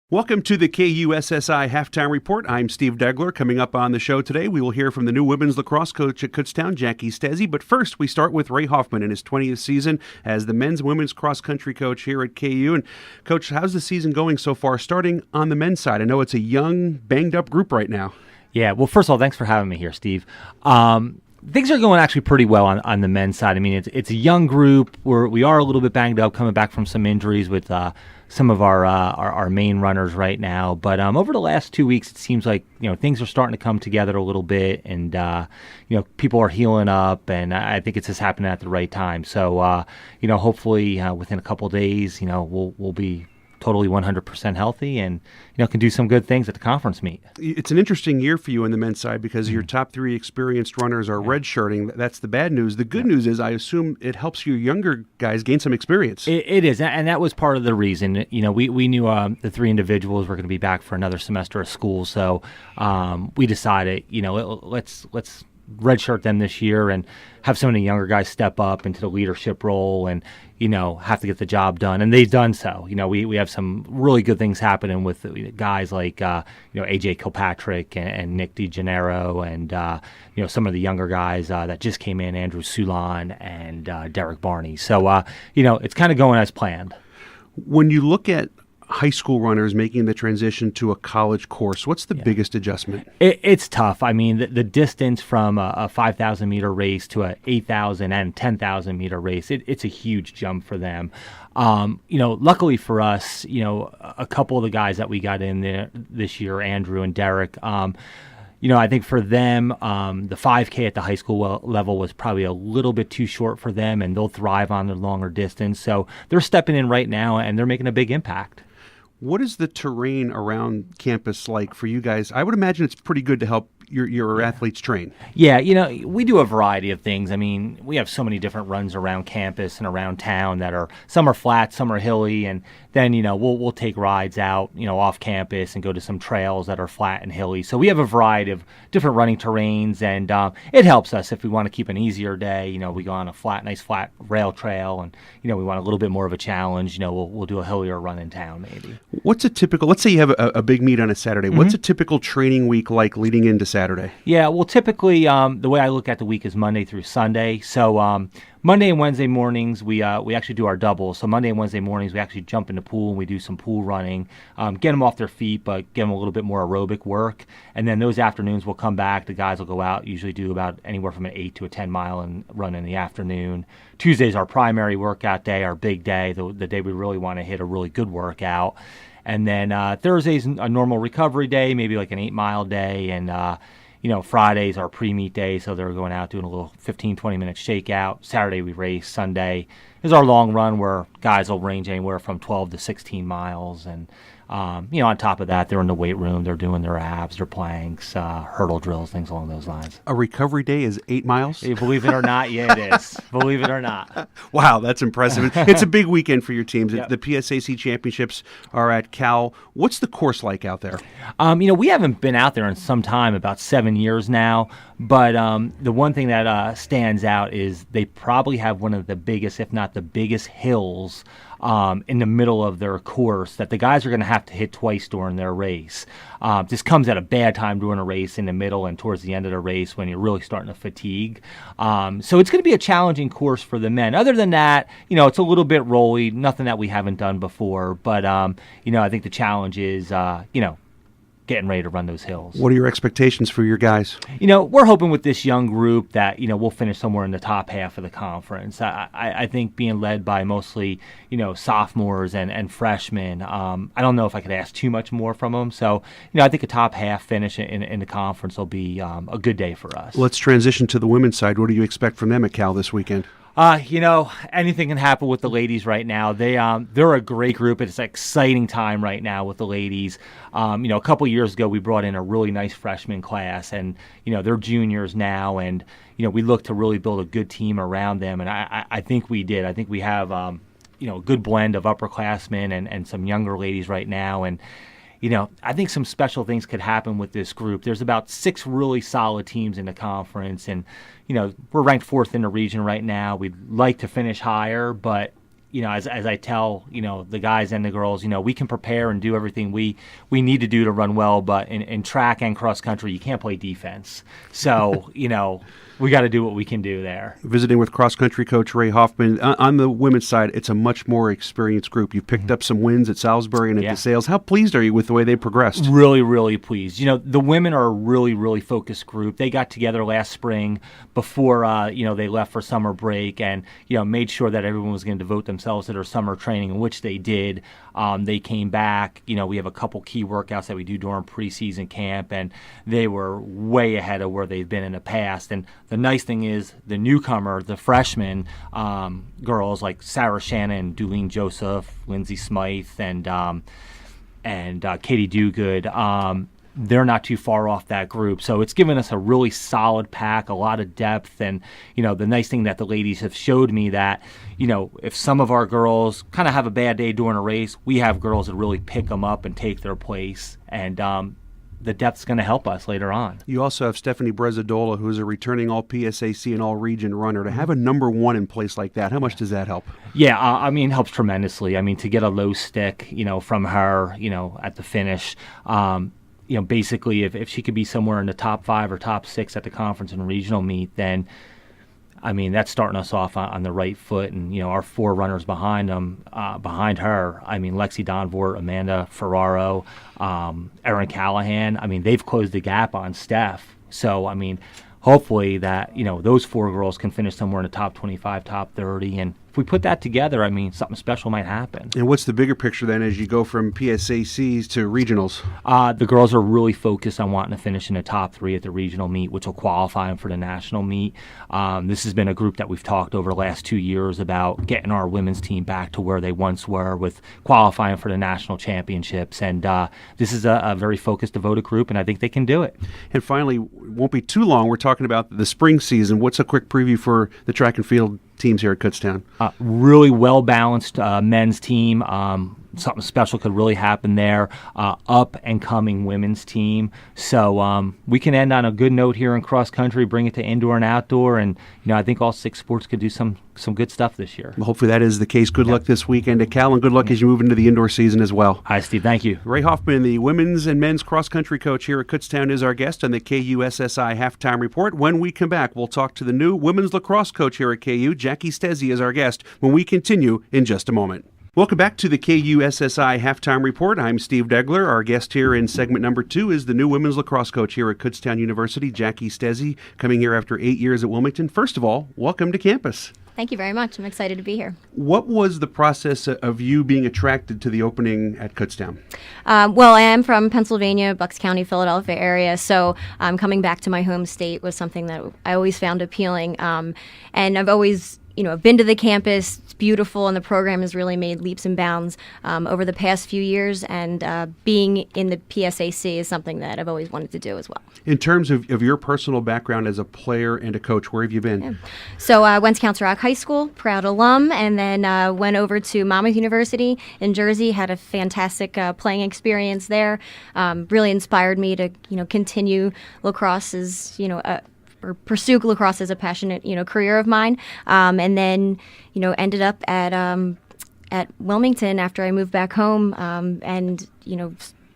Welcome to the KUSSI Halftime Report. I'm Steve Degler. Coming up on the show today, we will hear from the new women's lacrosse coach at Kutztown, Jackie Stezzi. But first, we start with Ray Hoffman in his 20th season as the men's and women's cross-country coach here at KU. And, Coach, how's the season going so far, starting on the men's side? I know it's a young, banged-up group right now. Yeah, well, first of all, thanks for having me here, Steve. Things are going actually pretty well on the men's side. I mean, it's a young group. We are a little bit banged up, coming back from some injuries with some of our main runners right now. But over the last 2 weeks, it seems like things are starting to come together a little bit, and people are healing up, and I think it's just happening at the right time. So hopefully within a couple of days, we'll be totally 100% healthy and can do some good things at the conference meet. It's an interesting year for you on the men's side because your top three experienced runners are redshirting. That's the bad news. The good news is I assume it helps your younger guys gain some experience. It is, and that was part of the reason. We knew the three individuals were going to be back for another semester of school, so we decided, let's redshirt them this year and have some of the younger guys step up into the leadership role and have to get the job done, and they've done so. We have some really good things happening with guys like AJ Kilpatrick and Nick DeGennaro and some of the younger guys that just came in, Andrew Soulon and Derek Barney. So it's kind of going as planned. When you look at high school runners making the transition to a college course, what's the biggest adjustment? It's tough. I mean, the distance from a 5,000 meter race to a 8,000 and 10,000 meter race, it's a huge jump for them. Luckily for us, a couple of the guys that we got in there this year, Andrew and Derek, I think for them, the 5K at the high school level was probably a little bit too short for them, and they'll thrive on the longer distance. So they're stepping in right now, and they're making a big impact. What is the terrain around campus like for you guys? I would imagine it's pretty good to help your athletes train. Yeah, we do a variety of things. I mean, we have so many different runs around campus and around town that are, some are flat, some are hilly, and then, we'll take rides out, off campus and go to some trails that are flat and hilly. So we have a variety of different running terrains, and it helps us if we want to keep an easier day. We go on a nice flat rail trail, and, we want a little bit more of a challenge. We'll do a hillier run in town maybe. What's a typical, let's say you have a big meet on a Saturday. Mm-hmm. What's a typical training week like leading into Saturday? Yeah, well, typically the way I look at the week is Monday through Sunday. So Monday and Wednesday mornings, we actually do our doubles. So Monday and Wednesday mornings, we actually jump in the pool and we do some pool running, get them off their feet, but get them a little bit more aerobic work. And then those afternoons we'll come back. The guys will go out, usually do about anywhere from an 8 to a 10 mile and run in the afternoon. Tuesday's our primary workout day, our big day, the day we really want to hit a really good workout. And then Thursday's a normal recovery day, maybe like an 8-mile day, and Friday's our pre-meet day, so they're going out doing a little 15, 20-minute shakeout. Saturday we race. Sunday is our long run where guys will range anywhere from 12 to 16 miles. And, on top of that, they're in the weight room. They're doing their abs, their planks, hurdle drills, things along those lines. A recovery day is 8 miles? Believe it or not, yeah, it is. Believe it or not. Wow, that's impressive. It's a big weekend for your teams. Yep. The PSAC championships are at Cal. What's the course like out there? We haven't been out there in some time, about 7 years now. But the one thing that stands out is they probably have one of the biggest, if not the biggest, hills in the middle of their course that the guys are going to have to hit twice during their race. This comes at a bad time during a race in the middle and towards the end of the race when you're really starting to fatigue. So it's going to be a challenging course for the men. Other than that, it's a little bit rolly, nothing that we haven't done before. But, I think the challenge is, getting ready to run those hills. What are your expectations for your guys? We're hoping with this young group that, we'll finish somewhere in the top half of the conference. I think being led by mostly, sophomores and freshmen, I don't know if I could ask too much more from them. So, I think a top half finish in the conference will be a good day for us. Let's transition to the women's side. What do you expect from them at Cal this weekend? Anything can happen with the ladies right now. They're a great group. It's an exciting time right now with the ladies. A couple years ago, we brought in a really nice freshman class, and, they're juniors now, and, we look to really build a good team around them, and I think we did. I think we have, a good blend of upperclassmen and some younger ladies right now, and, I think some special things could happen with this group. There's about 6 really solid teams in the conference, and, we're ranked 4th in the region right now. We'd like to finish higher, but, as I tell, the guys and the girls, we can prepare and do everything we need to do to run well, but in track and cross country, you can't play defense. So, we got to do what we can do there. Visiting with cross-country coach Ray Hoffman. On the women's side, it's a much more experienced group. You've picked up some wins at Salisbury and at DeSales. How pleased are you with the way they progressed? Really, really pleased. The women are a really, really focused group. They got together last spring before, they left for summer break and, made sure that everyone was going to devote themselves to their summer training, which they did. They came back. We have a couple key workouts that we do during preseason camp, and they were way ahead of where they've been in the past. And the nice thing is the newcomer, the freshman girls like Sarah Shannon, Dulene Joseph, Lindsay Smythe, and Katie Dugood, they're not too far off that group. So it's given us a really solid pack, a lot of depth. And, the nice thing that the ladies have showed me that, if some of our girls kind of have a bad day during a race, we have girls that really pick them up and take their place. And the depth's going to help us later on. You also have Stephanie Brezadola, who's a returning all-PSAC and all-region runner. To have a number one in place like that, how much does that help? Yeah, it helps tremendously. To get a low stick, from her, at the finish, basically if she could be somewhere in the top 5 or top 6 at the conference and regional meet, then that's starting us off on the right foot. And our 4 runners behind her, Lexi Donvort, Amanda Ferraro, Erin Callahan, they've closed the gap on Steph. So hopefully that those 4 girls can finish somewhere in the top 25, top 30, and if we put that together, something special might happen. And what's the bigger picture then as you go from PSACs to regionals? The girls are really focused on wanting to finish in the top 3 at the regional meet, which will qualify them for the national meet. This has been a group that we've talked over the last 2 years about getting our women's team back to where they once were with qualifying for the national championships. And this is a very focused, devoted group, and I think they can do it. And finally, it won't be too long, we're talking about the spring season. What's a quick preview for the track and field teams here at Kutztown? Really well-balanced men's team. Something special could really happen there. Up-and-coming women's team. So we can end on a good note here in cross-country, bring it to indoor and outdoor, and I think all 6 sports could do some good stuff this year. Well, hopefully that is the case. Good luck this weekend to Cal, and good luck as you move into the indoor season as well. Hi, Steve. Thank you. Ray Hoffman, the women's and men's cross-country coach here at Kutztown, is our guest on the KUSSI Halftime Report. When we come back, we'll talk to the new women's lacrosse coach here at KU. Jackie Stezzi is our guest when we continue in just a moment. Welcome back to the KUSSI Halftime Report. I'm Steve Degler. Our guest here in segment number 2 is the new women's lacrosse coach here at Kutztown University, Jackie Stezzi, coming here after 8 years at Wilmington. First of all, welcome to campus. Thank you very much. I'm excited to be here. What was the process of you being attracted to the opening at Kutztown? Well, I am from Pennsylvania, Bucks County, Philadelphia area, so coming back to my home state was something that I always found appealing. And I've always I've been to the campus. It's beautiful, and the program has really made leaps and bounds over the past few years, and being in the PSAC is something that I've always wanted to do as well. In terms of your personal background as a player and a coach, where have you been? Yeah. So I went to Council Rock High School, proud alum, and then went over to Monmouth University in Jersey, had a fantastic playing experience there. Really inspired me to continue lacrosse as or pursue lacrosse as a passionate, career of mine. And then, ended up at Wilmington after I moved back home, and,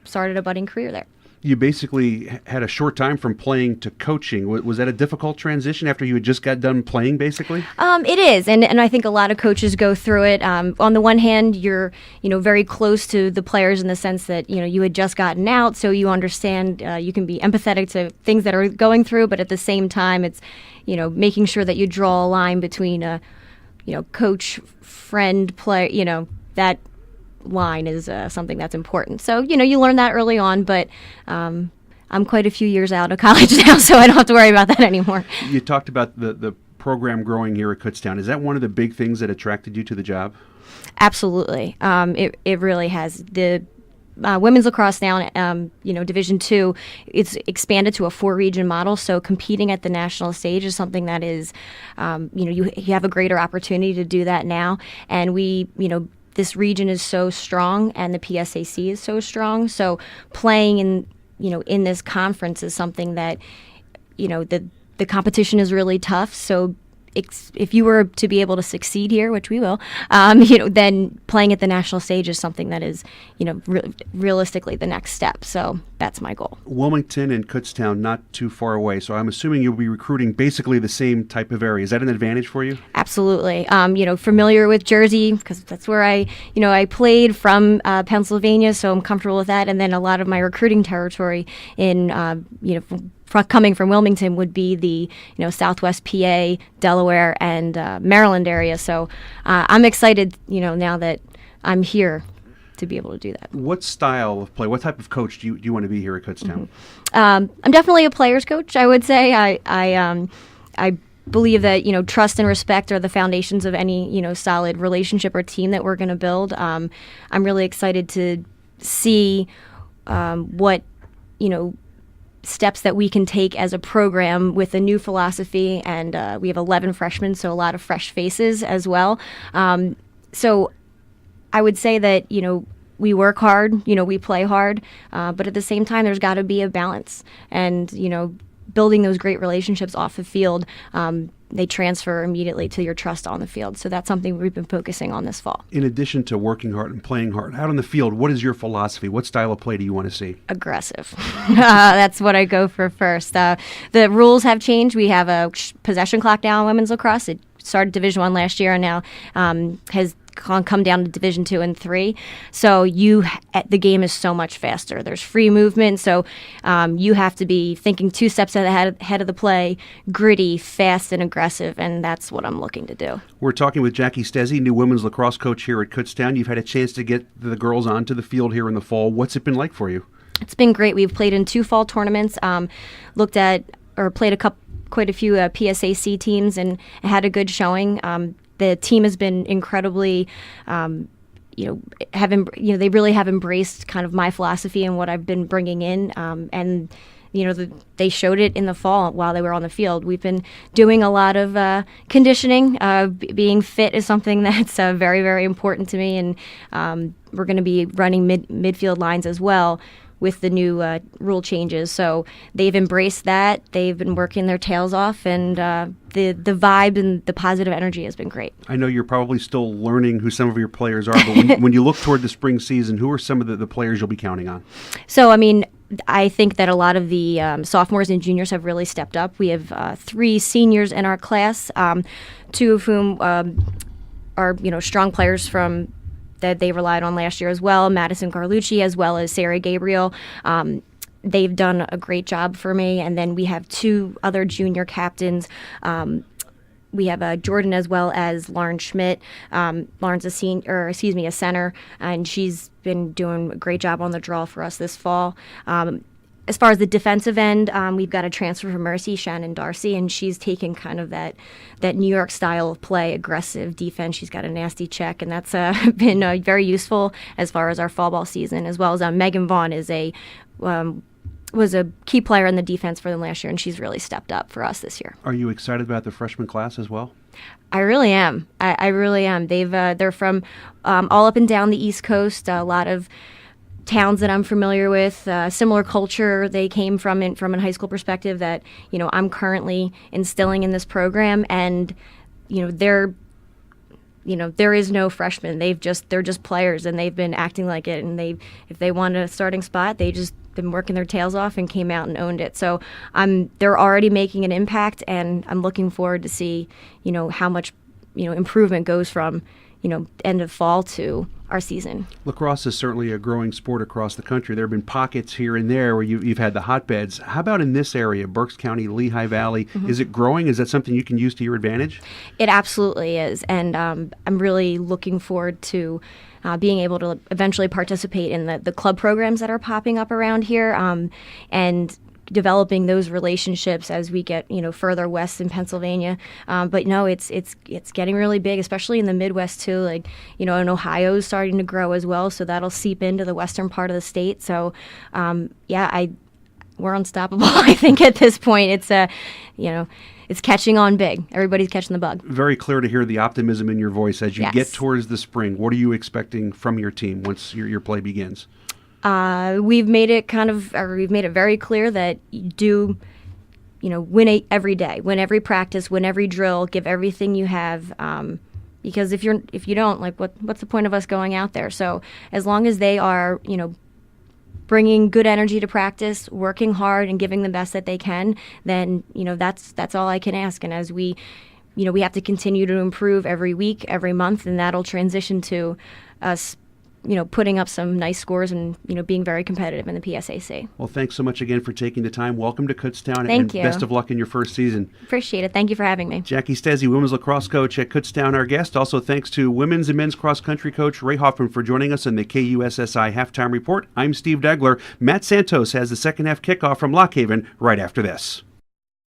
started a budding career there. You basically had a short time from playing to coaching. Was that a difficult transition after you had just got done playing, basically? It is, and I think a lot of coaches go through it. On the one hand, you're very close to the players in the sense that you had just gotten out, so you understand. You can be empathetic to things that are going through, but at the same time, it's making sure that you draw a line between coach, friend, player. That line is something that's important. So, you learn that early on, but I'm quite a few years out of college now, so I don't have to worry about that anymore. You talked about the program growing here at Kutztown. Is that one of the big things that attracted you to the job? Absolutely. It really has. The women's lacrosse now, Division II, it's expanded to a 4-region model. So competing at the national stage is something that is, you have a greater opportunity to do that now. And this region is so strong, and the PSAC is so strong. So playing in this conference is something that, the competition is really tough. So if you were to be able to succeed here, which we will, then playing at the national stage is something that is, realistically the next step. So that's my goal. Wilmington and Kutztown not too far away, so I'm assuming you'll be recruiting basically the same type of area. Is that an advantage for you? Absolutely. Familiar with Jersey because that's where I played from Pennsylvania, so I'm comfortable with that. And then a lot of my recruiting territory in, coming from Wilmington would be the Southwest PA, Delaware, and Maryland area. So I'm excited, now that I'm here to be able to do that. What style of play, what type of coach do you want to be here at Kutztown? I'm definitely a player's coach, I would say. I believe that trust and respect are the foundations of any solid relationship or team that we're going to build. I'm really excited to see what steps that we can take as a program with a new philosophy, and we have 11 freshmen, so a lot of fresh faces as well. So I would say that we work hard, we play hard, but at the same time there's got to be a balance, and building those great relationships off the field, they transfer immediately to your trust on the field. So that's something we've been focusing on this fall. In addition to working hard and playing hard, out on the field, what is your philosophy? What style of play do you want to see? Aggressive. That's what I go for first. The rules have changed. We have a possession clock now in women's lacrosse. It started Division I last year and now has come down to Division II and III. So the game is so much faster. There's free movement, so you have to be thinking 2 steps ahead of the play, gritty, fast, and aggressive, and that's what I'm looking to do. We're talking with Jackie Stezzi, new women's lacrosse coach here at Kutztown. You've had a chance to get the girls onto the field here in the fall. What's it been like for you? It's been great. We've played in 2 fall tournaments, played quite a few PSAC teams, and had a good showing. The team has been incredibly, they really have embraced kind of my philosophy and what I've been bringing in, and they showed it in the fall while they were on the field. We've been doing a lot of conditioning. Being fit is something that's very, very important to me, and we're going to be running midfield lines as well with the new rule changes. So they've embraced that. They've been working their tails off, and the vibe and the positive energy has been great. I know you're probably still learning who some of your players are, but when you look toward the spring season, who are some of the players you'll be counting on? So, I think that a lot of the sophomores and juniors have really stepped up. We have 3 seniors in our class, 2 of whom are strong players from that they relied on last year as well, Madison Garlucci as well as Sarah Gabriel. They've done a great job for me. And then we have 2 other junior captains. We have Jordan as well as Lauren Schmidt. Lauren's a center, and she's been doing a great job on the draw for us this fall. As far as the defensive end, we've got a transfer from Mercy, Shannon Darcy, and she's taken kind of that New York style of play, aggressive defense. She's got a nasty check, and that's been very useful as far as our fall ball season, as well as Megan Vaughn was a key player in the defense for them last year, and she's really stepped up for us this year. Are you excited about the freshman class as well? I really am. I really am. They're from all up and down the East Coast, a lot of towns that I'm familiar with, similar culture they came from in a high school perspective that I'm currently instilling in this program, and there is no freshmen. They're just players, and they've been acting like it, and if they want a starting spot, they just been working their tails off and came out and owned it. So they're already making an impact, and I'm looking forward to see how much improvement goes from end of fall to our season. Lacrosse is certainly a growing sport across the country. There have been pockets here and there where you've had the hotbeds. How about in this area, Berks County, Lehigh Valley? Mm-hmm. Is it growing? Is that something you can use to your advantage? It absolutely is, and I'm really looking forward to being able to eventually participate in the club programs that are popping up around here, and developing those relationships as we get further west in Pennsylvania. But no, it's getting really big, especially in the Midwest too. And Ohio's starting to grow as well, so that'll seep into the western part of the state. So we're unstoppable. I think at this point it's catching on big. Everybody's catching the bug. Very clear to hear the optimism in your voice as you Yes. get towards the spring. What are you expecting from your team once your play begins? We've made it very clear that win every day, win every practice, win every drill, give everything you have. Because if you don't, like, what's the point of us going out there? So as long as they are, bringing good energy to practice, working hard, and giving the best that they can, then that's all I can ask. And as we have to continue to improve every week, every month, and that'll transition to us putting up some nice scores and, being very competitive in the PSAC. Well, thanks so much again for taking the time. Welcome to Kutztown. Thank and you. Best of luck in your first season. Appreciate it. Thank you for having me. Jackie Stezzi, women's lacrosse coach at Kutztown, our guest. Also, thanks to women's and men's cross country coach Ray Hoffman for joining us in the KUSSI Halftime Report. I'm Steve Degler. Matt Santos has the second half kickoff from Lock Haven right after this.